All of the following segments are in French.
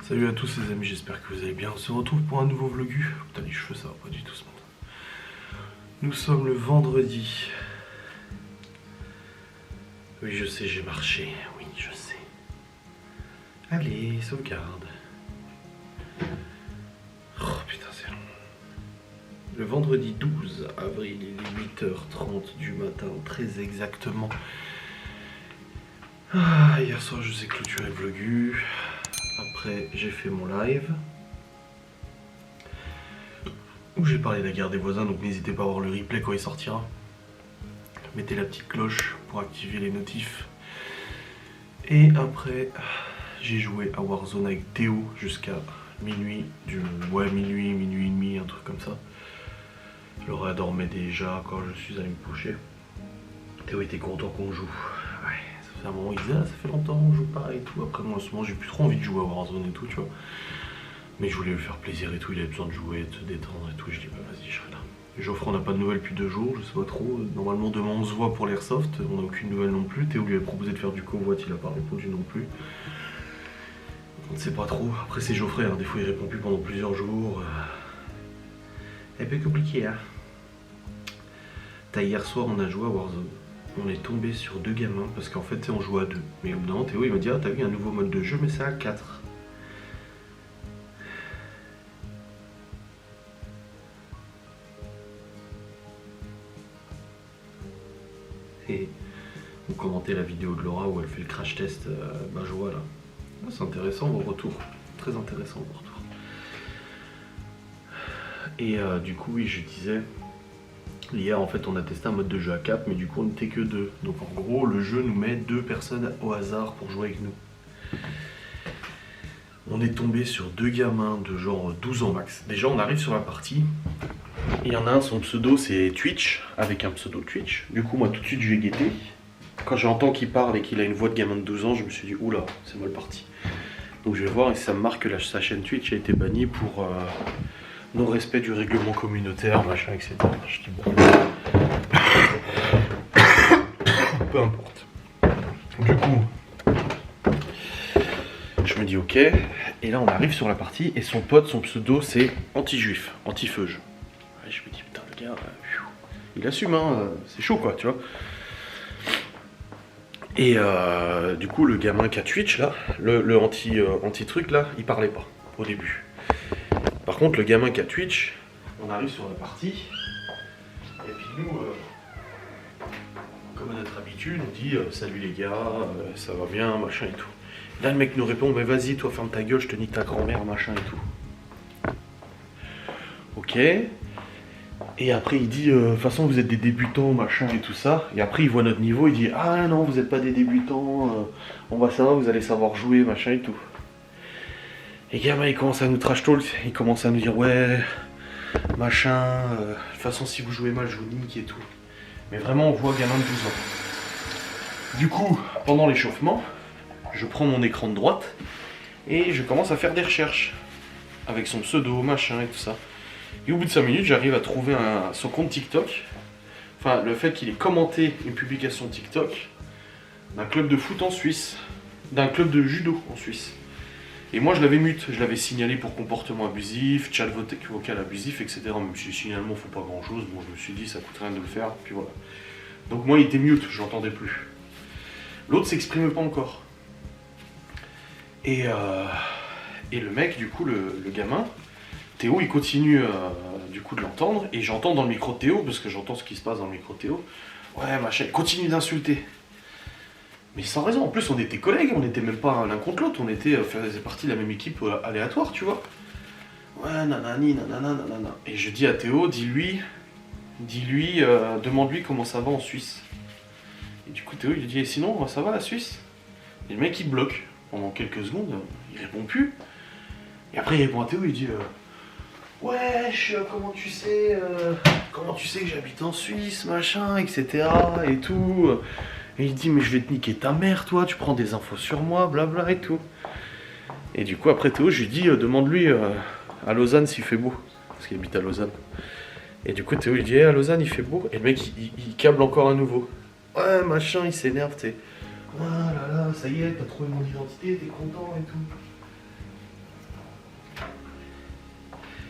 Salut à tous les amis, j'espère que vous allez bien. On se retrouve pour un nouveau vlogu. Putain, les cheveux, ça va pas du tout ce matin. Nous sommes le vendredi. Oui, je sais, j'ai marché. Oui, je sais. Allez, sauvegarde. Oh putain, c'est long. Le vendredi 12 avril, il est 8h30 du matin, très exactement. Hier soir, je vous ai clôturé le vlogu. Après, j'ai fait mon live où j'ai parlé de la guerre des voisins, donc n'hésitez pas à voir le replay quand il sortira. Mettez la petite cloche pour activer les notifs. Et après, j'ai joué à Warzone avec Théo jusqu'à minuit, minuit et demi, un truc comme ça. Laura dormait déjà quand je suis allé me coucher. Théo était content qu'on joue. Ouais, ça fait un moment, il disait, ça fait longtemps on joue pas et tout. Après moi en ce moment j'ai plus trop envie de jouer à Warzone et tout, tu vois. Mais je voulais lui faire plaisir et tout, il avait besoin de jouer, de se détendre et tout. Je dis bah vas-y, je serai là. Geoffrey, on n'a pas de nouvelles depuis 2 jours, je sais pas trop. Normalement demain on se voit pour l'airsoft, on n'a aucune nouvelle non plus. Théo lui avait proposé de faire du covoit, il a pas répondu non plus. On ne sait pas trop. Après c'est Geoffrey, hein. Des fois il répond plus pendant plusieurs jours. Un peu compliqué hein. Hier soir on a joué à Warzone. On est tombé sur 2 gamins parce qu'en fait on joue à 2. Mais au bout d'un moment Théo il m'a dit ah t'as vu un nouveau mode de jeu mais c'est à 4. Et vous commentez la vidéo de Laura où elle fait le crash test Bajois là. C'est intéressant vos retours. Très intéressant vos retours. Et du coup oui je disais, hier en fait on a testé un mode de jeu à 4 mais du coup on n'était que 2. Donc en gros le jeu nous met 2 personnes au hasard pour jouer avec nous. On est tombé sur 2 gamins de genre 12 ans max. Déjà on arrive sur la partie. Il y en a un, son pseudo c'est Twitch, avec un pseudo Twitch. Du coup moi tout de suite je vais guetter. Quand j'entends qu'il parle et qu'il a une voix de gamin de 12 ans, je me suis dit oula, c'est mal parti. Donc je vais voir et ça me marque que sa chaîne Twitch a été bannie pour non-respect du règlement communautaire, machin, etc. Je dis bon. Peu importe. Du coup, je me dis ok. Et là on arrive sur la partie et son pote, son pseudo c'est anti-juif, anti-feuge. Je me dis putain le gars, il assume hein, c'est chaud quoi, tu vois. Et du coup le gamin qui a Twitch là, le anti-truc là, il parlait pas au début. Par contre le gamin qui a Twitch, on arrive sur la partie, et puis nous, comme à notre habitude, on dit salut les gars, ça va bien, machin et tout. Là le mec nous répond mais vas-y toi ferme ta gueule, je te nique ta grand-mère, machin et tout. Ok. Et après il dit, de toute façon vous êtes des débutants, machin et tout ça. Et après il voit notre niveau, il dit, ah non vous n'êtes pas des débutants, on va savoir, vous allez savoir jouer, machin et tout. Et gamin il commence à nous trash talk, il commence à nous dire, ouais, machin, de toute façon si vous jouez mal je vous nique et tout. Mais vraiment on voit gamin de 12 ans. Du coup, pendant l'échauffement, je prends mon écran de droite et je commence à faire des recherches. Avec son pseudo, machin et tout ça. Et au bout de 5 minutes, j'arrive à trouver son compte TikTok. Enfin, le fait qu'il ait commenté une publication TikTok d'un club de foot en Suisse, d'un club de judo en Suisse. Et moi, je l'avais mute, je l'avais signalé pour comportement abusif, chat vocal abusif, etc. Même si signalement, faut pas grand chose. Bon, je me suis dit, ça coûte rien de le faire, puis voilà. Donc moi, il était mute, je l'entendais plus. L'autre s'exprimait pas encore. Et le mec, du coup, le gamin, Théo, il continue du coup de l'entendre, et j'entends dans le micro de Théo, parce que j'entends ce qui se passe dans le micro de Théo, ouais machin, il continue d'insulter. Mais sans raison, en plus on était collègues, on n'était même pas l'un contre l'autre, on faisait partie de la même équipe aléatoire, tu vois. Ouais, nanani, nanana, nanana. Et je dis à Théo, dis-lui, demande-lui comment ça va en Suisse. Et du coup Théo il lui dit, et sinon, ça va la Suisse? Et le mec il bloque, pendant quelques secondes, il répond plus. Et après il répond à Théo, il dit... wesh, comment tu sais que j'habite en Suisse, machin, etc. et tout. Et il dit, mais je vais te niquer ta mère, toi, tu prends des infos sur moi, blabla et tout. Et du coup, après Théo, je lui dis, demande-lui à Lausanne s'il fait beau. Parce qu'il habite à Lausanne. Et du coup, Théo, il dit, à Lausanne, il fait beau. Et le mec, il câble encore à nouveau. Ouais, machin, il s'énerve, t'sais. Ah là là, ça y est, t'as trouvé mon identité, t'es content et tout.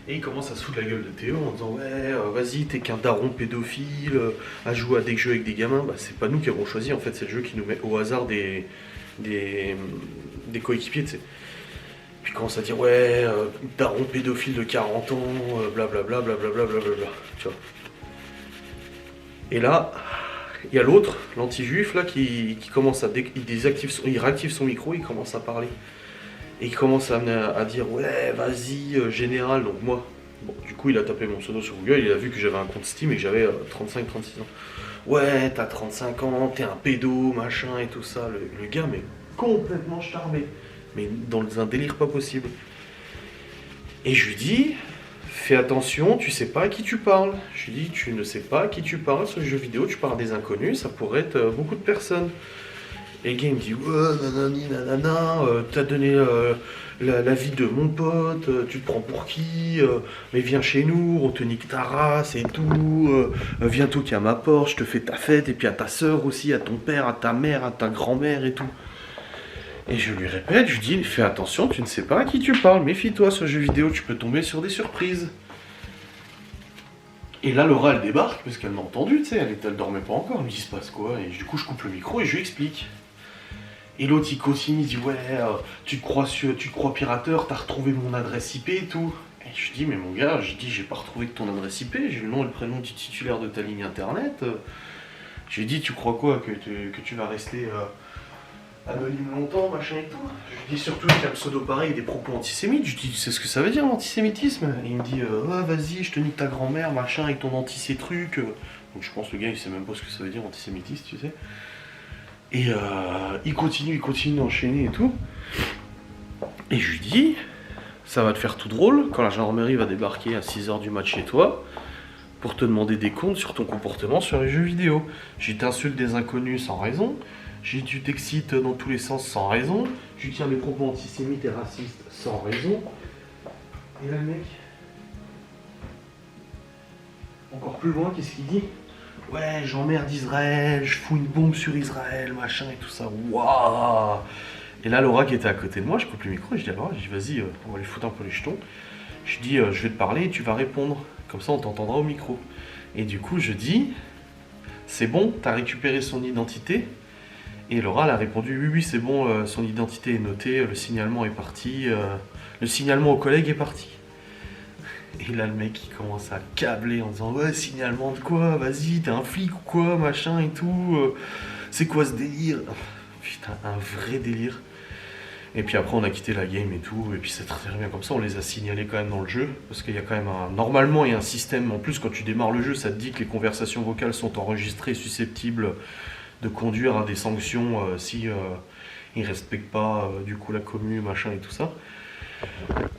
Et il commence à se foutre la gueule de Théo en disant ouais, vas-y, t'es qu'un daron pédophile, à jouer à des jeux avec des gamins. Bah, c'est pas nous qui avons choisi, en fait, c'est le jeu qui nous met au hasard des coéquipiers, tu sais. Puis il commence à dire ouais, daron pédophile de 40 ans, blablabla, blablabla, blablabla, tu vois. Et là, il y a l'autre, l'anti-juif, là, qui commence à il réactive son micro, il commence à parler. Et il commence à dire ouais, vas-y, général. Donc moi, bon, du coup, il a tapé mon pseudo sur Google, il a vu que j'avais un compte Steam et que j'avais 35-36 ans. Ouais, t'as 35 ans, t'es un pédo, machin et tout ça. Le gars, mais complètement charmé. Mais dans un délire pas possible. Et je lui dis, fais attention, tu sais pas à qui tu parles. Je lui dis, tu ne sais pas à qui tu parles sur les jeux vidéo, tu parles à des inconnus, ça pourrait être beaucoup de personnes. Et le gars il me dit, ouais, nanani, nanana, t'as donné la vie de mon pote, tu te prends pour qui, mais viens chez nous, on te nique ta race et tout, viens toquer à ma porte, je te fais ta fête, et puis à ta soeur aussi, à ton père, à ta mère, à ta grand-mère et tout. Et je lui répète, je lui dis, fais attention, tu ne sais pas à qui tu parles, méfie-toi sur le jeu vidéo, tu peux tomber sur des surprises. Et là, Laura, elle débarque, parce qu'elle m'a entendu, tu sais, elle dormait pas encore, elle me dit, il se passe quoi? Et du coup, je coupe le micro et je lui explique. Et l'autre, il continue, il dit, ouais, tu te crois pirateur, t'as retrouvé mon adresse IP et tout. Et je dis, mais mon gars, je dis, j'ai pas retrouvé ton adresse IP, j'ai le nom et le prénom du titulaire de ta ligne internet. Je lui dis, tu crois quoi, que tu vas rester anonyme longtemps, machin et tout. Je lui dis surtout qu'il y a un pseudo pareil, des propos antisémites. Je lui dis, tu sais ce que ça veut dire l'antisémitisme? Et il me dit, ouais, vas-y, je te nique ta grand-mère, machin, avec ton trucs. Donc je pense que le gars, il sait même pas ce que ça veut dire antisémitiste, tu sais. Et il continue d'enchaîner et tout. Et je lui dis, ça va te faire tout drôle quand la gendarmerie va débarquer à 6h du mat chez toi pour te demander des comptes sur ton comportement sur les jeux vidéo. Je t'insulte des inconnus sans raison. Tu t'excites dans tous les sens sans raison. Tu tiens des propos antisémites et racistes sans raison. Et là, le mec, encore plus loin, qu'est-ce qu'il dit? Ouais, j'emmerde Israël, je fous une bombe sur Israël, machin et tout ça. Waouh! Et là, Laura qui était à côté de moi, je coupe le micro et je dis à Laura, je dis vas-y, on va lui foutre un peu les jetons. Je dis, je vais te parler et tu vas répondre. Comme ça, on t'entendra au micro. Et du coup, je dis, c'est bon, t'as récupéré son identité? Et Laura, elle a répondu, oui, c'est bon, son identité est notée, le signalement est parti, le signalement au collègue est parti. Et là, le mec, il commence à câbler en disant, ouais, signalement de quoi? Vas-y, t'es un flic ou quoi, machin et tout, c'est quoi ce délire? Putain, un vrai délire. Et puis après, on a quitté la game et tout, et puis c'est très bien comme ça, on les a signalés quand même dans le jeu, parce qu'il y a quand même normalement, il y a un système, en plus, quand tu démarres le jeu, ça te dit que les conversations vocales sont enregistrées, susceptibles de conduire à des sanctions si ils respectent pas du coup la commune, machin et tout ça.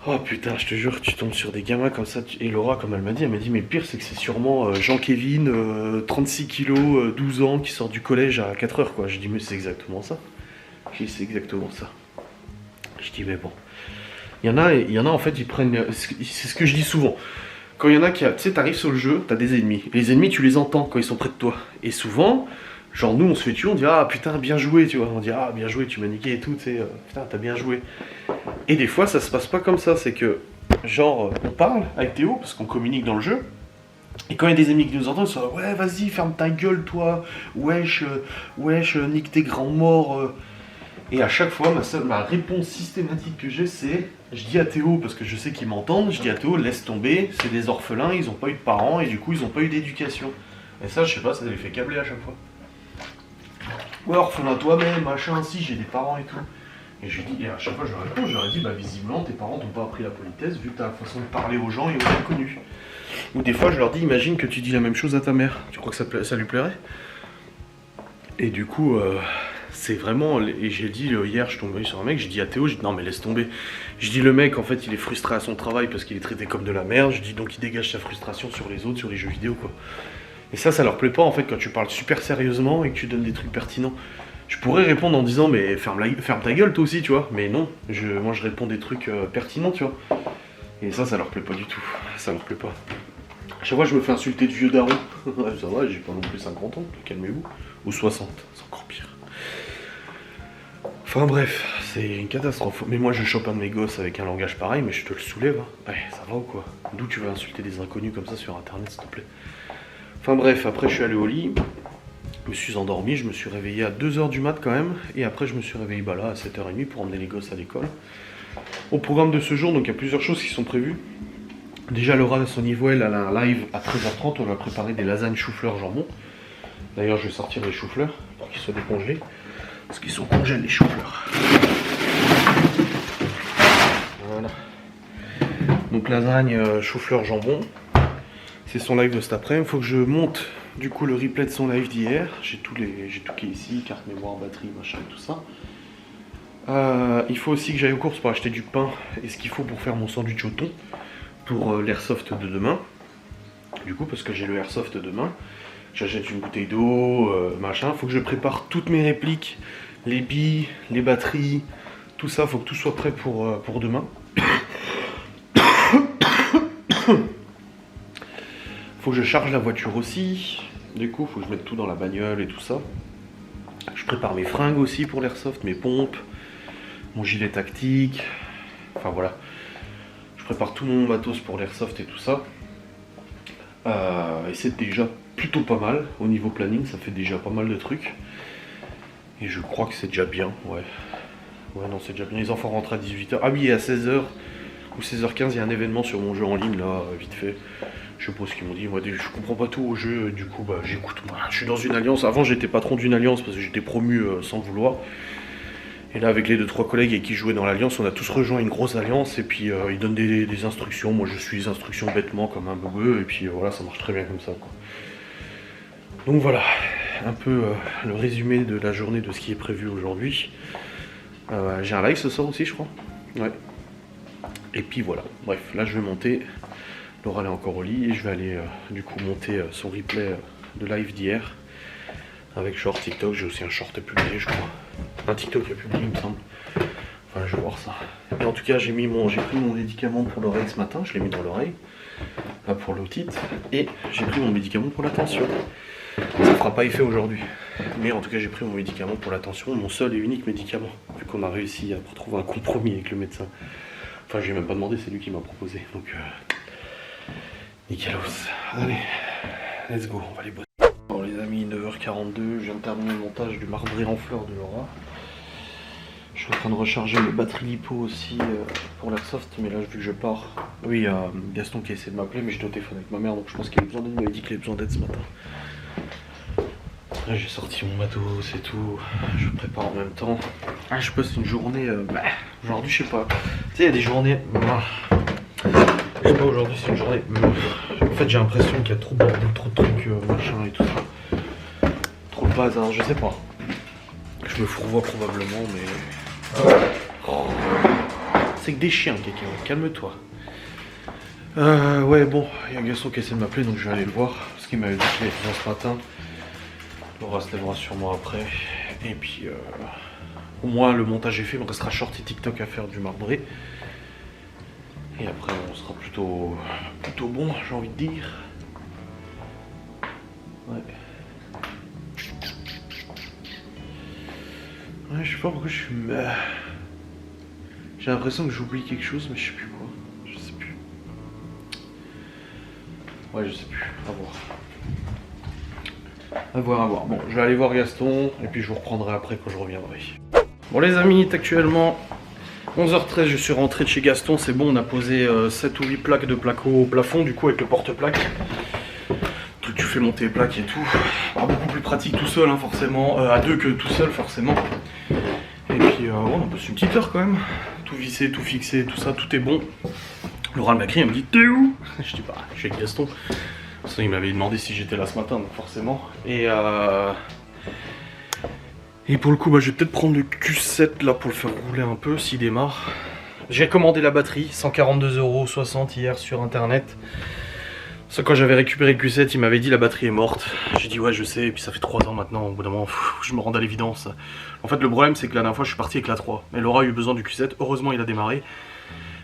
Oh putain, je te jure, tu tombes sur des gamins comme ça. Et Laura, comme elle m'a dit, mais le pire c'est que c'est sûrement Jean-Kévin, 36 kilos, 12 ans, qui sort du collège à 4h quoi. Je dis mais c'est exactement ça. Je dis c'est exactement ça. Je dis mais bon. Il y en a en fait, ils prennent... C'est ce que je dis souvent. Quand il y en a qui... Tu sais, t'arrives sur le jeu, t'as des ennemis. Et les ennemis, tu les entends quand ils sont près de toi. Et souvent... Genre nous on se fait tuer, on dit ah putain bien joué tu vois, on dit ah bien joué tu m'as niqué et tout, tu sais, putain t'as bien joué. Et des fois ça se passe pas comme ça, c'est que genre on parle avec Théo parce qu'on communique dans le jeu, et quand il y a des ennemis qui nous entendent, ils sont ouais vas-y ferme ta gueule toi, wesh, nique tes grands morts. Et à chaque fois ma réponse systématique que j'ai c'est, je dis à Théo, parce que je sais qu'ils m'entendent, je dis à Théo laisse tomber, c'est des orphelins, ils ont pas eu de parents et du coup ils ont pas eu d'éducation. Et ça je sais pas, ça les fait câbler à chaque fois. Ouais, orphelin toi-même, machin, si j'ai des parents et tout. Et je lui dis, et à chaque fois je leur réponds, je leur ai dit, bah visiblement tes parents t'ont pas appris la politesse vu que t'as la façon de parler aux gens et aux inconnus. Ou des fois je leur dis, imagine que tu dis la même chose à ta mère, tu crois que ça lui plairait? Et du coup, c'est vraiment, et j'ai dit hier, je suis tombé sur un mec, j'ai dit à Théo, j'ai dit non mais laisse tomber. Je dis le mec en fait il est frustré à son travail parce qu'il est traité comme de la merde, je dis donc il dégage sa frustration sur les autres, sur les jeux vidéo quoi. Et ça leur plaît pas en fait quand tu parles super sérieusement et que tu donnes des trucs pertinents. Je pourrais répondre en disant mais ferme ta gueule toi aussi tu vois, mais non, moi je réponds des trucs pertinents tu vois. Et ça leur plaît pas du tout, ça leur plaît pas. À chaque fois je me fais insulter de vieux daron. Ça va, j'ai pas non plus 50 ans, calmez-vous. Ou 60, c'est encore pire. Enfin bref, c'est une catastrophe. Mais moi je chope un de mes gosses avec un langage pareil, mais je te le soulève. Hein. Ouais, ça va ou quoi? D'où tu vas insulter des inconnus comme ça sur internet, s'il te plaît? Enfin bref, après je suis allé au lit, je me suis endormi, je me suis réveillé à 2 h du mat quand même, et après je me suis réveillé là à 7 h 30 pour emmener les gosses à l'école. Au programme de ce jour, donc il y a plusieurs choses qui sont prévues. Déjà Laura à son niveau, elle a un live à 13 h 30, on va préparer des lasagnes chou-fleur jambon. D'ailleurs je vais sortir les choux-fleurs pour qu'ils soient décongelés. Parce qu'ils sont congèles les choux-fleurs. Voilà. Donc lasagne, chou-fleur, jambon. C'est son live de cet après-midi. Il faut que je monte du coup le replay de son live d'hier. J'ai tout qui est ici, carte mémoire, batterie, machin et tout ça. Il faut aussi que j'aille aux courses pour acheter du pain et ce qu'il faut pour faire mon sandwich au thon pour l'airsoft de demain. Du coup parce que j'ai le airsoft demain. J'achète une bouteille d'eau, machin. Faut que je prépare toutes mes répliques, les billes, les batteries, tout ça. Faut que tout soit prêt pour demain. Faut que je charge la voiture aussi. Du coup, faut que je mette tout dans la bagnole et tout ça. Je prépare mes fringues aussi pour l'airsoft, mes pompes, mon gilet tactique. Enfin voilà. Je prépare tout mon matos pour l'airsoft et tout ça. Et c'est déjà plutôt pas mal au niveau planning, ça fait déjà pas mal de trucs. Et je crois que c'est déjà bien, ouais. Ouais, non, c'est déjà bien. Les enfants rentrent à 18 h. Ah oui, et à 16 h ou 16 h 15, il y a un événement sur mon jeu en ligne, là, vite fait. Je sais pas ce qu'ils m'ont dit. Moi, je comprends pas tout au jeu, du coup, bah, j'écoute. Moi, je suis dans une alliance. Avant, j'étais patron d'une alliance parce que j'étais promu sans le vouloir. Et là, avec les 2-3 collègues avec qui je jouais dans l'alliance, on a tous rejoint une grosse alliance. Et puis, ils donnent des instructions. Moi, je suis les instructions bêtement, comme un bobeux. Et puis, voilà, ça marche très bien comme ça, quoi. Donc voilà, un peu le résumé de la journée de ce qui est prévu aujourd'hui. J'ai un live ce soir aussi, je crois. Ouais. Et puis voilà, bref, là je vais monter. Laura elle est encore au lit et je vais aller du coup monter son replay de live d'hier. Avec short TikTok, j'ai aussi un short à publier, je crois. Un TikTok à publier, il me semble. Enfin, je vais voir ça. Et en tout cas, j'ai pris mon médicament pour l'oreille ce matin, je l'ai mis dans l'oreille. Là pour l'otite. Et j'ai pris mon médicament pour la tension. Ça fera pas effet aujourd'hui. Mais en tout cas, j'ai pris mon médicament pour la tension, mon seul et unique médicament. Vu qu'on a réussi à trouver un compromis avec le médecin. Enfin, je lui ai même pas demandé, c'est lui qui m'a proposé. Donc, nickelos. Allez, let's go, on va les bosser. Bon, les amis, 9 h 42, je viens de terminer le montage du marbré en fleurs de Laura. Je suis en train de recharger mes batteries lipo aussi pour l'airsoft, mais là, vu que je pars. Oui, il y a Gaston qui essaie de m'appeler, mais j'étais au téléphone avec ma mère, donc je pense qu'il a besoin d'aide. Il m'avait dit qu'il avait besoin d'aide ce matin. Là, j'ai sorti mon matos et tout, je prépare en même temps. Ah, je sais pas, c'est une journée. Aujourd'hui, je sais pas. Tu sais, il y a des journées. Je sais pas, aujourd'hui, c'est une journée. En fait, j'ai l'impression qu'il y a trop de bordel, trop de trucs, machin et tout ça. Trop de bazar, je sais pas. Je me fourvoie probablement, mais. Oh. C'est que des chiens, quelqu'un, calme-toi. Ouais, bon, il y a un garçon qui essaie de m'appeler, donc je vais aller le voir. Parce qu'il m'avait dit qu'il avait besoin ce matin. Laura se lèvera sûrement après. Et puis, au moins, le montage est fait. Il me restera short et TikTok à faire du marbré. Et après, on sera plutôt bon, j'ai envie de dire. Ouais. Ouais, je sais pas pourquoi je suis. J'ai l'impression que j'oublie quelque chose, mais je sais plus quoi. Je sais plus. Ouais, je sais plus. À voir. À voir, à voir. Bon, je vais aller voir Gaston et puis je vous reprendrai après quand je reviendrai. Bon, les amis, il est actuellement 11 h 13, je suis rentré de chez Gaston. C'est bon, on a posé 7 ou 8 plaques de placo au plafond, du coup, avec le porte-plaque. Tu fais monter les plaques et tout. Ah, beaucoup plus pratique tout seul, hein, forcément. À deux que tout seul, forcément. Et puis, on a passé une petite heure quand même. Tout vissé, tout fixé, tout ça, tout est bon. Laura m'a crié, elle me dit t'es où? Je dis bah, je suis avec Gaston. Parce qu'il m'avait demandé si j'étais là ce matin, donc forcément. Et pour le coup, bah, je vais peut-être prendre le Q7 là pour le faire rouler un peu s'il démarre. J'ai commandé la batterie, 142,60 € hier sur internet. Ça, quand j'avais récupéré le Q7, il m'avait dit la batterie est morte. J'ai dit ouais je sais, et puis ça fait 3 ans maintenant, au bout d'un moment, je me rends à l'évidence. En fait le problème c'est que la dernière fois je suis parti avec la 3. Mais Laura a eu besoin du Q7, heureusement il a démarré.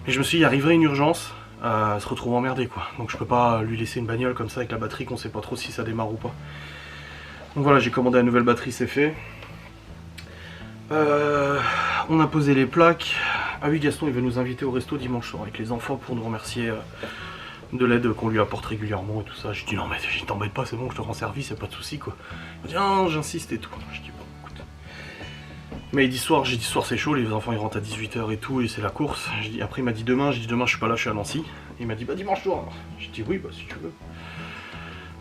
Mais je me suis dit il arriverait une urgence, elle se retrouve emmerdée quoi. Donc je peux pas lui laisser une bagnole comme ça avec la batterie qu'on sait pas trop si ça démarre ou pas. Donc voilà, j'ai commandé la nouvelle batterie, c'est fait. On a posé les plaques. Ah oui, Gaston il va nous inviter au resto dimanche soir avec les enfants pour nous remercier de l'aide qu'on lui apporte régulièrement et tout ça. J'ai dit non mais t'embête pas, c'est bon, je te rends service, y'a pas de soucis quoi. Il m'a dit non, j'insiste et tout. Je dis bon écoute. Mais j'ai dit soir c'est chaud, les enfants ils rentrent à 18 h et tout et c'est la course. Après il m'a dit demain, j'ai dit demain je suis pas là, je suis à Nancy. Et il m'a dit bah dimanche soir. J'ai dit oui bah si tu veux.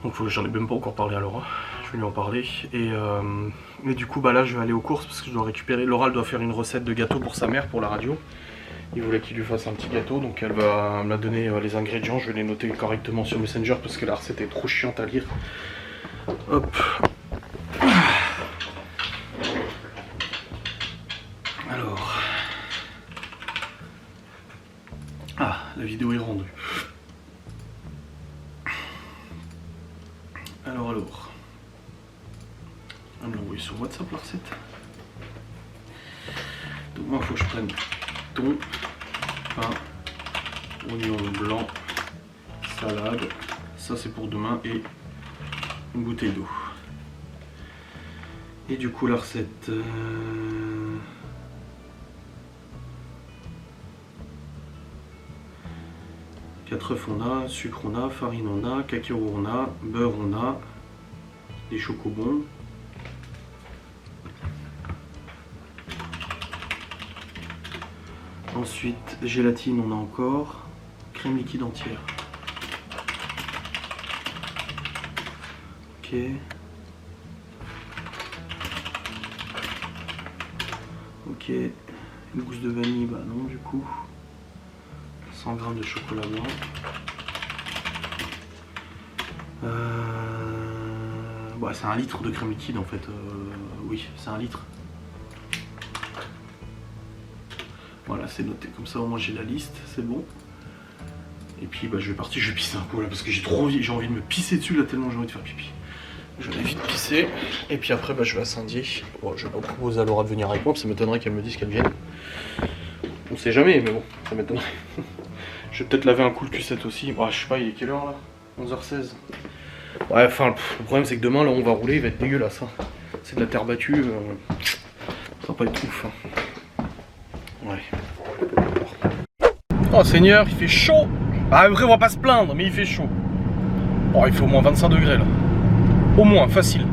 Donc j'en ai même pas encore parlé à Laura, je vais lui en parler. Et du coup bah là je vais aller aux courses parce que je dois récupérer. Laura elle doit faire une recette de gâteau pour sa mère pour la radio. Il voulait qu'il lui fasse un petit gâteau, donc elle va me donner les ingrédients, je vais les noter correctement sur Messenger parce que la recette est trop chiante à lire. Hop. Alors. Ah, la vidéo est rendue. Alors. On me l'a envoyé sur WhatsApp la recette. Donc moi il faut que je prenne thon, pain, oignon blanc, salade, ça c'est pour demain et une bouteille d'eau. Et du coup la recette... 4 œufs on a, sucre on a, farine on a, cacao on a, beurre on a, des chocobons. Ensuite, gélatine on a encore, crème liquide entière. Ok. Ok. Une gousse de vanille, bah non du coup. 100 g de chocolat blanc. Bah, c'est 1 litre de crème liquide en fait. Oui, c'est 1 litre. Voilà, c'est noté. Comme ça, au moins j'ai la liste, c'est bon. Et puis, bah, je vais partir, je vais pisser un coup là parce que j'ai trop envie, j'ai envie de me pisser dessus là tellement j'ai envie de faire pipi. Je vais vite pisser. Et puis après, bah, je vais à Saint-Dié. Bon, je vais pas proposer à Laura de venir avec moi, parce que ça m'étonnerait qu'elle me dise qu'elle vienne. On sait jamais, mais bon, ça m'étonnerait. Je vais peut-être laver un coup le Q7 aussi. Bah, je sais pas, il est quelle heure là? 11h16. Ouais, enfin, le problème c'est que demain, là, on va rouler, il va être dégueulasse. Hein. C'est de la terre battue. Ça va pas être ouf. Hein. Ouais. Oh Seigneur, il fait chaud. Ah, après, on va pas se plaindre, mais il fait chaud. Oh, il fait au moins 25 degrés là. Au moins, facile.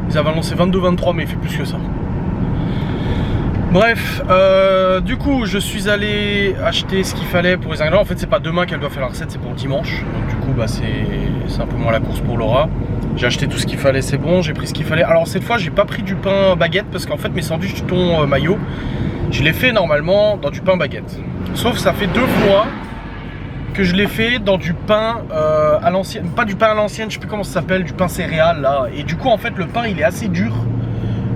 Ils avaient annoncé 22-23, mais il fait plus que ça. Bref, du coup, je suis allé acheter ce qu'il fallait pour les ingrédients. En fait, c'est pas demain qu'elle doit faire la recette, c'est pour le dimanche. Donc, du coup, bah, c'est un peu moins la course pour Laura. J'ai acheté tout ce qu'il fallait, c'est bon, j'ai pris ce qu'il fallait. Alors, cette fois, j'ai pas pris du pain baguette parce qu'en fait, mes sandwichs thon mayo, je l'ai fait normalement dans du pain baguette. Sauf ça fait 2 fois que je l'ai fait dans du pain à l'ancienne. Pas du pain à l'ancienne, je sais plus comment ça s'appelle, du pain céréal là. Et du coup, en fait, le pain, il est assez dur.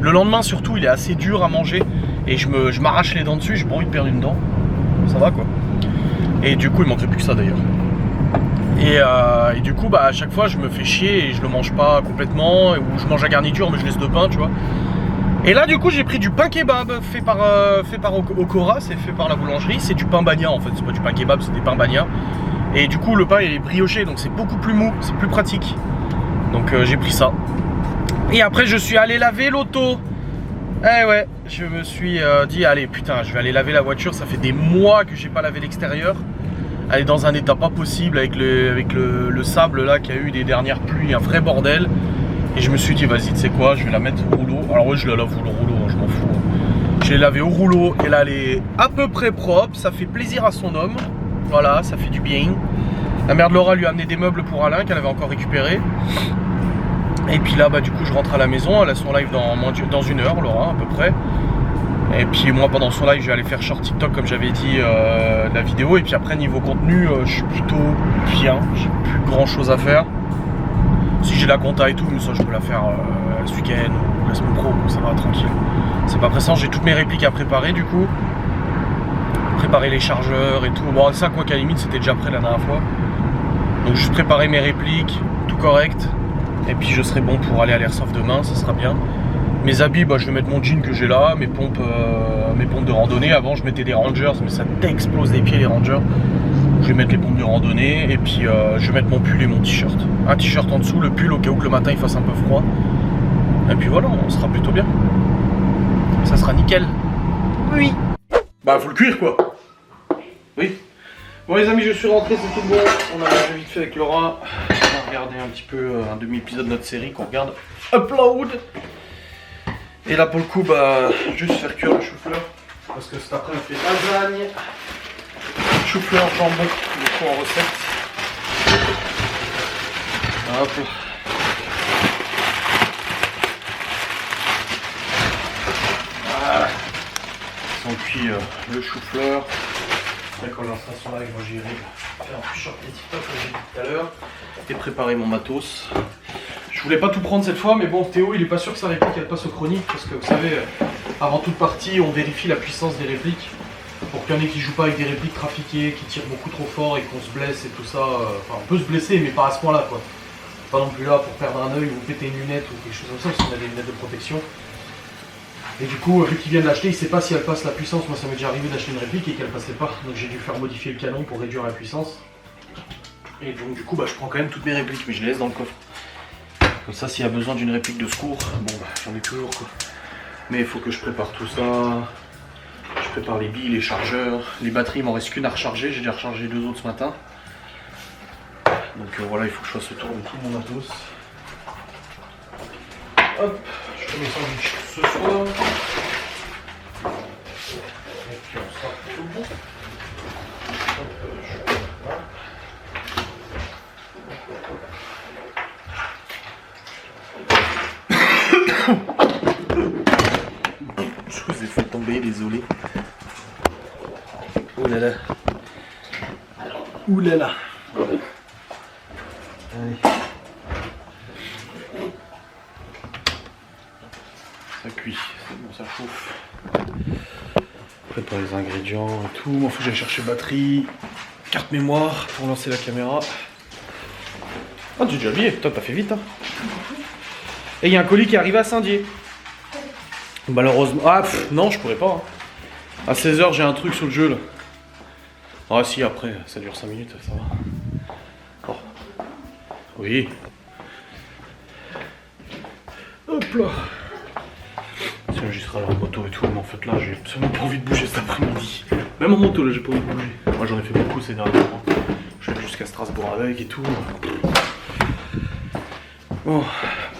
Le lendemain, surtout, il est assez dur à manger. Et je m'arrache les dents dessus, j'ai pas envie de perdre une dent. Ça va quoi. Et du coup, il manquerait plus que ça d'ailleurs. Et du coup, bah, à chaque fois, je me fais chier et je le mange pas complètement. Ou je mange la garniture, mais je laisse le pain, tu vois. Et là, du coup, j'ai pris du pain kebab fait par Okora, c'est fait par la boulangerie. C'est du pain bagna en fait, c'est pas du pain kebab, c'est des pains bagna. Et du coup, le pain il est brioché, donc c'est beaucoup plus mou, c'est plus pratique. Donc j'ai pris ça. Et après, je suis allé laver l'auto. Eh ouais, je me suis dit, allez, putain, je vais aller laver la voiture. Ça fait des mois que j'ai pas lavé l'extérieur. Elle est dans un état pas possible avec le sable là qu'il y a eu des dernières pluies, un vrai bordel. Et je me suis dit, vas-y, tu sais quoi, je vais la mettre au rouleau. Alors oui, je la lave au rouleau, hein, je m'en fous. Je l'ai lavée au rouleau et là, elle est à peu près propre. Ça fait plaisir à son homme. Voilà, ça fait du bien. La mère de Laura lui a amené des meubles pour Alain qu'elle avait encore récupéré. Et puis là, bah du coup, je rentre à la maison. Elle a son live dans 1 heure, Laura, à peu près. Et puis moi, pendant son live, je vais aller faire short TikTok, comme j'avais dit, la vidéo. Et puis après, niveau contenu, je suis plutôt bien. J'ai plus grand chose à faire. Si j'ai la compta et tout, mais ça je peux la faire ce week-end ou la semaine pro, ça va tranquille. C'est pas pressant, j'ai toutes mes répliques à préparer du coup. Préparer les chargeurs et tout. Bon ça quoi qu'à la limite c'était déjà prêt la dernière fois. Donc juste préparer mes répliques, tout correct. Et puis je serai bon pour aller à l'airsoft demain, ça sera bien. Mes habits, bah, je vais mettre mon jean que j'ai là, mes pompes de randonnée. Avant je mettais des Rangers, mais ça t'explose les pieds les Rangers. Je vais mettre les pompes de randonnée et puis je vais mettre mon pull et mon t-shirt. Un t-shirt en dessous, le pull au cas où que le matin il fasse un peu froid. Et puis voilà, on sera plutôt bien. Ça sera nickel. Oui. Bah faut le cuire quoi. Oui. Bon les amis, je suis rentré, c'est tout bon. On a mangé vite fait avec Laura. On va regarder un petit peu un demi-épisode de notre série qu'on regarde. Upload. Et là pour le coup, bah juste faire cuire le chou-fleur. Parce que cet après on fait lasagne. Chou-fleur, jambon, du coup en recette. Hop. Voilà. On cuit le chou-fleur. Après quand on lancera son live, moi j'irai faire un short des TikTok que j'ai dit tout à l'heure. Et préparer mon matos. Je voulais pas tout prendre cette fois, mais bon, Théo il est pas sûr que sa réplique elle passe au chronique. Parce que vous savez, avant toute partie, on vérifie la puissance des répliques. Pour qu'il y en ait qui jouent pas avec des répliques trafiquées, qui tirent beaucoup trop fort et qu'on se blesse et tout ça. Enfin, on peut se blesser, mais pas à ce point-là, quoi. Pas non plus là pour perdre un œil ou péter une lunette ou quelque chose comme ça, parce qu'on a des lunettes de protection. Et du coup, vu qu'il vient de l'acheter, il sait pas si elle passe la puissance. Moi, ça m'est déjà arrivé d'acheter une réplique et qu'elle passait pas. Donc j'ai dû faire modifier le canon pour réduire la puissance. Et donc du coup, bah, je prends quand même toutes mes répliques, mais je les laisse dans le coffre. Comme ça, s'il y a besoin d'une réplique de secours, bon bah j'en ai toujours, quoi. Mais il faut que je prépare tout ça. Je prépare les billes, les chargeurs, les batteries, il m'en reste qu'une à recharger, j'ai déjà rechargé 2 autres ce matin. Donc voilà, il faut que je fasse le tour de tout mon matos. Hop, je fais mes sandwichs ce soir. Et puis on sera tout bon. Je vous ai fait tomber, désolé. Ouh là là. Ouh là là. Allez. Ça cuit, c'est bon, ça chauffe. Prépare les ingrédients et tout. Moi, faut que j'aille chercher batterie, carte mémoire pour lancer la caméra. Ah, tu es déjà habillé. Putain, t'as fait vite, hein. Et il y a un colis qui est arrivé à Saint-Dié. Malheureusement. Ah, non, je pourrais pas. Hein. À 16h, j'ai un truc sur le jeu là. Ah, si, après, ça dure 5 minutes, ça va. Oh. Oui. Hop là. Si on enregistrera leur moto et tout, mais en fait là, j'ai absolument pas envie de bouger cet après-midi. Même en moto, là, j'ai pas envie de bouger. Moi, j'en ai fait beaucoup ces derniers temps. Je vais jusqu'à Strasbourg avec et tout. Bon,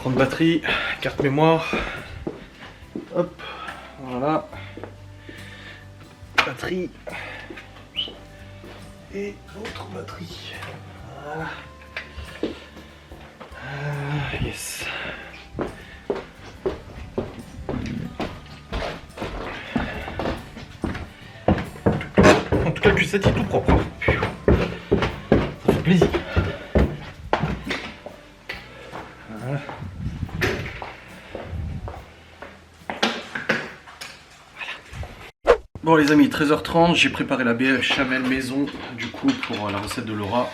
prendre batterie, carte mémoire. Hop, voilà. Batterie. Et l'autre batterie. Voilà. Yes. En tout cas, le Q7 est tout propre. Ça fait plaisir. Voilà. Bon les amis, 13h30, j'ai préparé la béchamel maison du coup pour la recette de Laura.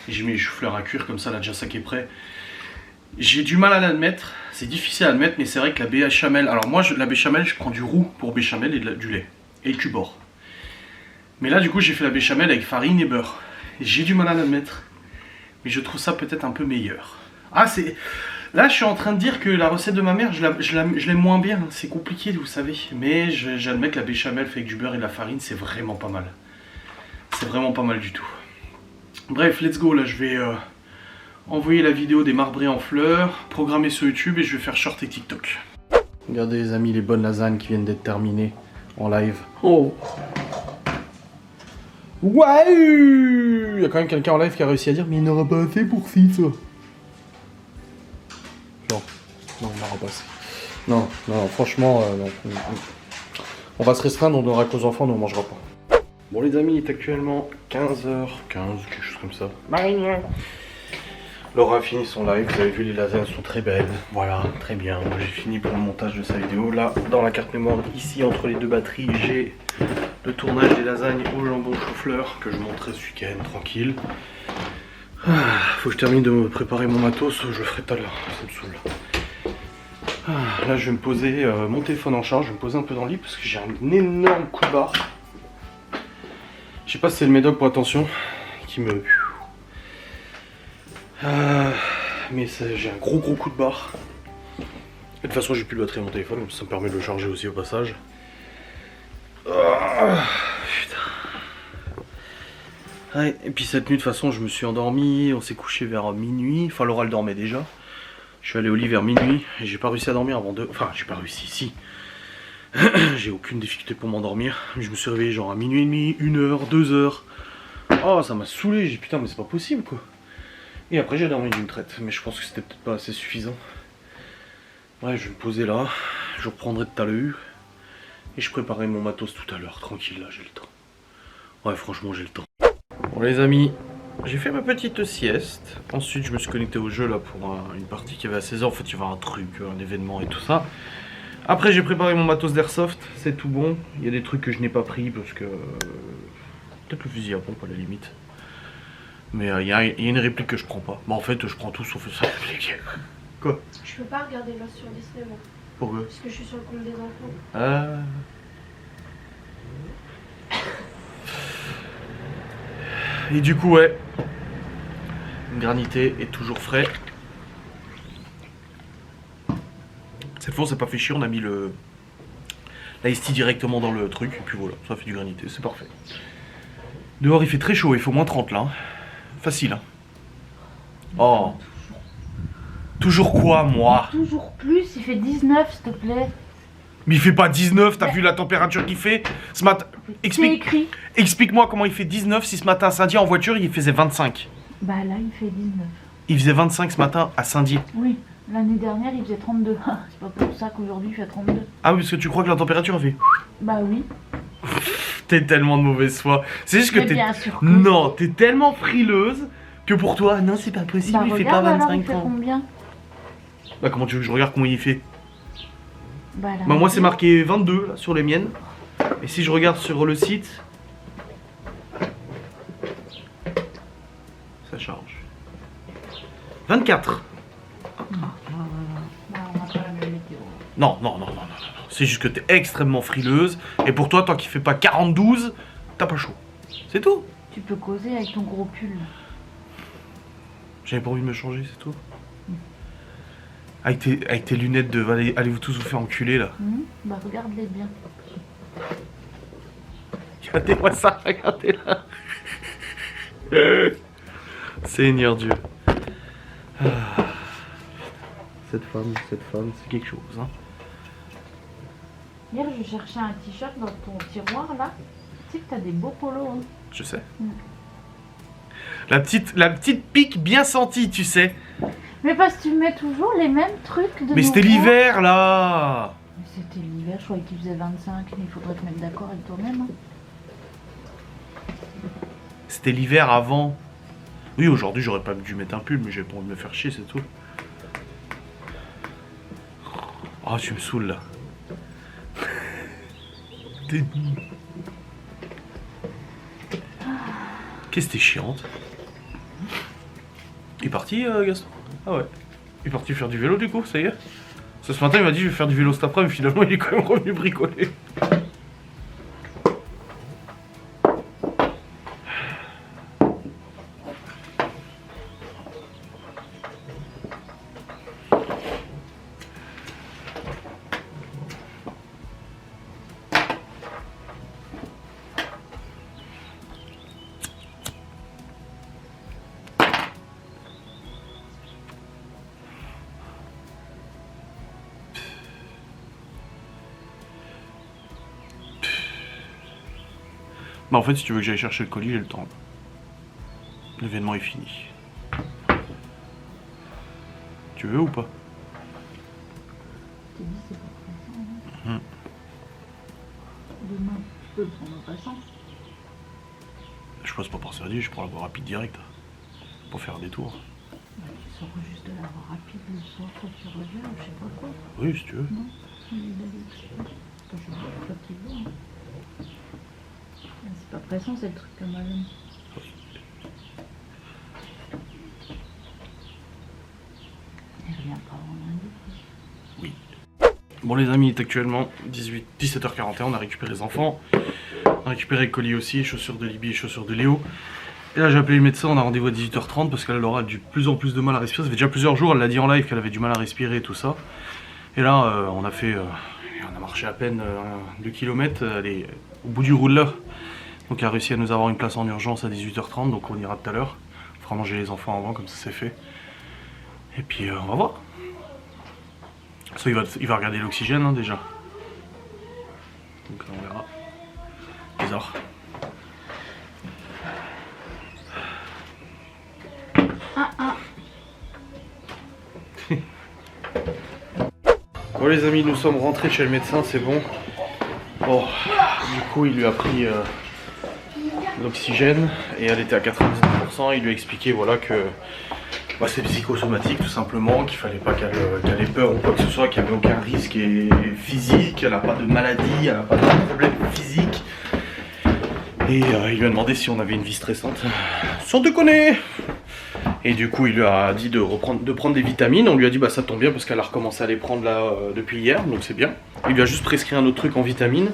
J'ai mis les choux-fleurs à cuire, comme ça là déjà ça qui est prêt. J'ai du mal à l'admettre, c'est difficile à admettre, mais c'est vrai que la béchamel... Alors moi, la béchamel, je prends du roux pour béchamel et du lait, et du bord. Mais là du coup j'ai fait la béchamel avec farine et beurre. J'ai du mal à l'admettre, mais je trouve ça peut-être un peu meilleur. Ah c'est... Là, je suis en train de dire que la recette de ma mère, je l'aime moins bien. C'est compliqué, vous savez. Mais j'admets que la béchamel fait avec du beurre et de la farine, c'est vraiment pas mal. C'est vraiment pas mal du tout. Bref, let's go. Là, je vais envoyer la vidéo des marbrés en fleurs, programmer sur YouTube et je vais faire short et TikTok. Regardez, les amis, les bonnes lasagnes qui viennent d'être terminées en live. Oh! Ouais! Il y a quand même quelqu'un en live qui a réussi à dire, mais il n'aura pas assez pour 6. Non, on va repasser. Non, non, franchement, non. On va se restreindre, on donnera qu'aux enfants, nous on mangera pas. Bon les amis, il est actuellement 15h15, quelque chose comme ça. Laura a fini son live, vous avez vu les lasagnes sont très belles. Voilà, très bien. Moi j'ai fini pour le montage de sa vidéo. Là, dans la carte mémoire, ici entre les deux batteries, j'ai le tournage des lasagnes au jambon chou-fleur que je montrerai ce week-end, tranquille. Faut que je termine de me préparer mon matos, je le ferai tout à l'heure, ça me saoule. Là je vais me poser mon téléphone en charge, je vais me poser un peu dans le lit parce que j'ai un énorme coup de barre. Je sais pas si c'est le médoc pour attention qui me... mais j'ai un gros coup de barre. De toute façon, j'ai plus de batterie à mon téléphone, donc ça me permet de le charger aussi au passage. Ah, putain. Ouais, et puis cette nuit, de toute façon, je me suis endormi, on s'est couché vers minuit. Enfin, Laura, elle dormait déjà. Je suis allé au lit vers minuit et j'ai pas réussi à dormir avant 2. Enfin, j'ai pas réussi, si. J'ai aucune difficulté pour m'endormir. Je me suis réveillé genre à minuit et demi, 1h, 2h. Oh, ça m'a saoulé. J'ai dit putain, mais c'est pas possible quoi. Et après, j'ai dormi d'une traite, mais je pense que c'était peut-être pas assez suffisant. Ouais, je vais me poser là. Je reprendrai tout à l'heure. Et je préparerai mon matos tout à l'heure. Tranquille, là, j'ai le temps. Ouais, franchement, j'ai le temps. Bon, les amis, j'ai fait ma petite sieste. Ensuite, je me suis connecté au jeu là pour une partie qui avait à 16h. En fait, il y avait un truc, un événement et tout ça. Après, j'ai préparé mon matos d'airsoft. C'est tout bon. Il y a des trucs que je n'ai pas pris parce que. Peut-être le fusil à pompe à la limite. Mais il y a une réplique que je prends pas. Bah, en fait, je prends tout sauf sa réplique. Quoi? Je peux pas regarder Lost sur Disney, moi. Pourquoi? Parce que je suis sur le compte des enfants. Et du coup, ouais. Une granité est toujours frais. Cette fois, on s'est pas fait chier, on a mis l'ice directement dans le truc. Et puis voilà, ça fait du granité, c'est parfait. Dehors, il fait très chaud, il faut moins 30 là. Hein. Facile, hein. Oh. Toujours quoi, moi? Toujours plus, il fait 19 s'il te plaît. Mais il fait pas 19, t'as vu la température qu'il fait ce matin? Explique-moi comment il fait 19 si ce matin à Saint-Dié en voiture il faisait 25. Bah là il fait 19. Il faisait 25 ce matin à Saint-Dié. Oui, l'année dernière il faisait 32. C'est pas pour ça qu'aujourd'hui il fait 32. Ah oui, parce que tu crois que la température a fait... Bah oui. T'es tellement de mauvaise foi. C'est juste que Mais t'es... bien sûr que... Non, t'es tellement frileuse que pour toi, non c'est pas possible, Bah, il fait pas 25 il fait combien? Bah comment tu veux que je regarde comment il fait? Bah, là, Bah moi c'est marqué 22 là, sur les miennes. Et si je regarde sur le site... Ça charge. 24. Bah, on a pas la même météo. Non. C'est juste que t'es extrêmement frileuse. Et pour toi, tant qu'il fait pas 42, t'as pas chaud. C'est tout. Tu peux causer avec ton gros pull. J'avais pas envie de me changer, c'est tout. Avec tes lunettes de allez-vous tous vous faire enculer là. Bah regarde-les bien. Regardez-moi ça, regardez là. Seigneur Dieu. Ah. Cette femme, c'est quelque chose. Hein. Hier je cherchais un t-shirt dans ton tiroir là. Tu sais que t'as des beaux polos. Hein. Je sais. La petite pique bien sentie, tu sais. Mais parce que tu mets toujours les mêmes trucs de Mais c'était l'hiver là. Mais c'était l'hiver, je croyais qu'il faisait 25. Il faudrait te mettre d'accord avec toi-même. Hein. C'était l'hiver avant. Oui, aujourd'hui j'aurais pas dû mettre un pull, mais j'ai pas envie de me faire chier, c'est tout. Oh, tu me saoules là. Qu'est-ce que t'es chiante. Il est parti, Gaston? Ah ouais. Il est parti faire du vélo du coup, ça y est. Ce matin il m'a dit je vais faire du vélo cet après, mais finalement il est quand même revenu bricoler. Bah en fait si tu veux que j'aille chercher le colis, j'ai le temps. L'événement est fini. Tu veux ou pas? Je t'ai dit c'est pas pressant. Hein. Demain, je peux le prendre en passant. Je passe pas par Sergi, je prends la voie rapide direct. Pour faire des tours. Bah, tu sors juste de la voie rapide le soir quand tu reviens, ou je sais pas quoi. Oui si tu veux. Non, il est d'aller. Je vois pas qui veut. Hein. C'est pas pressant, c'est le truc comme Malone. Il revient pas avant lundi. Oui. Bon les amis, il est actuellement 17h41, on a récupéré les enfants. On a récupéré le colis aussi, chaussures de Libye et chaussures de Léo. Et là j'ai appelé le médecin, on a rendez-vous à 18h30 parce qu'elle aura de plus en plus de mal à respirer. Ça fait déjà plusieurs jours, elle l'a dit en live qu'elle avait du mal à respirer et tout ça. Et là, on a marché à peine 2 km au bout du rouleur. Donc il a réussi à nous avoir une place en urgence à 18h30, donc on ira tout à l'heure. Il faudra manger les enfants avant, comme ça c'est fait. Et puis on va voir. Ça, il va regarder l'oxygène hein, déjà. Donc là, on verra. Bizarre. Bon les amis, nous sommes rentrés chez le médecin, c'est bon. Bon, du coup il lui a pris l'oxygène et elle était à 99%. Il lui a expliqué voilà que bah, c'est psychosomatique tout simplement, qu'il fallait pas qu'elle ait peur ou quoi que ce soit, qu'il n'y avait aucun risque physique, elle n'a pas de maladie, elle n'a pas de problème physique. Et il lui a demandé si on avait une vie stressante. Sans déconner. Et du coup il lui a dit de prendre des vitamines. On lui a dit bah ça tombe bien parce qu'elle a recommencé à les prendre là depuis hier, donc c'est bien. Il lui a juste prescrit un autre truc en vitamines.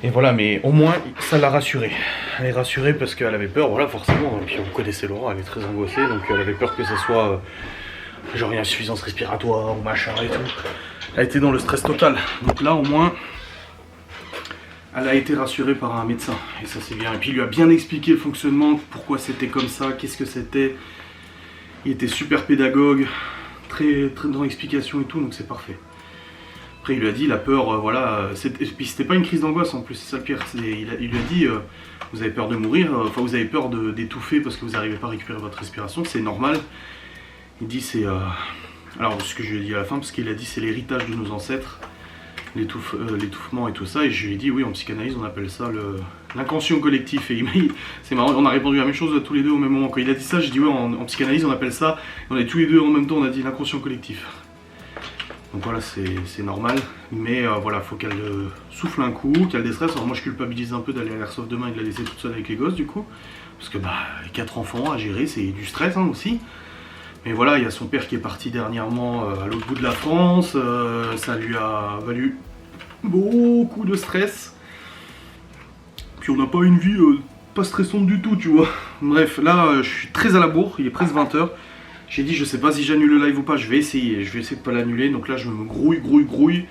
Et voilà, mais au moins ça l'a rassurée. Elle est rassurée parce qu'elle avait peur, voilà forcément. Et puis vous connaissez Laura, elle est très angoissée, donc elle avait peur que ça soit genre une insuffisance respiratoire ou machin et tout. Elle était dans le stress total. Donc là au moins elle a été rassurée par un médecin, et ça c'est bien. Et puis il lui a bien expliqué le fonctionnement, pourquoi c'était comme ça, qu'est-ce que c'était. Il était super pédagogue, très dans l'explication et tout, donc c'est parfait. Après il lui a dit la peur, voilà, et puis c'était pas une crise d'angoisse en plus, c'est ça le pire. Il lui a dit, vous avez peur de mourir, enfin vous avez peur d'étouffer parce que vous n'arrivez pas à récupérer votre respiration, c'est normal. Il dit c'est, alors ce que je lui ai dit à la fin, parce qu'il a dit c'est l'héritage de nos ancêtres. L'étouffement et tout ça, et je lui ai dit oui en psychanalyse on appelle ça l'inconscient collectif, et c'est marrant, on a répondu la même chose tous les deux au même moment. Quand il a dit ça, j'ai dit ouais en psychanalyse on appelle ça, on est tous les deux en même temps on a dit l'inconscient collectif. Donc voilà c'est normal, mais voilà faut qu'elle souffle un coup, qu'elle déstresse. Alors moi je culpabilise un peu d'aller à l'airsoft demain et de la laisser toute seule avec les gosses du coup, parce que bah 4 enfants à gérer c'est du stress hein, aussi. Mais voilà, il y a son père qui est parti dernièrement à l'autre bout de la France, ça lui a valu beaucoup de stress. Puis on n'a pas une vie pas stressante du tout, tu vois. Bref, là je suis très à la bourre, il est presque 20h. J'ai dit je sais pas si j'annule le live ou pas, je vais essayer de pas l'annuler. Donc là je me grouille.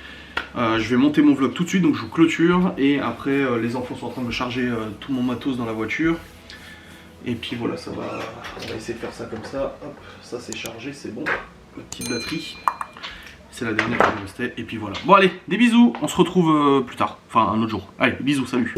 Je vais monter mon vlog tout de suite, donc je vous clôture. Et après les enfants sont en train de me charger tout mon matos dans la voiture. Et puis voilà, on va essayer de faire ça comme ça. Hop, ça c'est chargé, c'est bon. La petite batterie. C'est la dernière qui me restait. Et puis voilà. Bon allez, des bisous. On se retrouve plus tard. Enfin un autre jour. Allez, bisous, salut.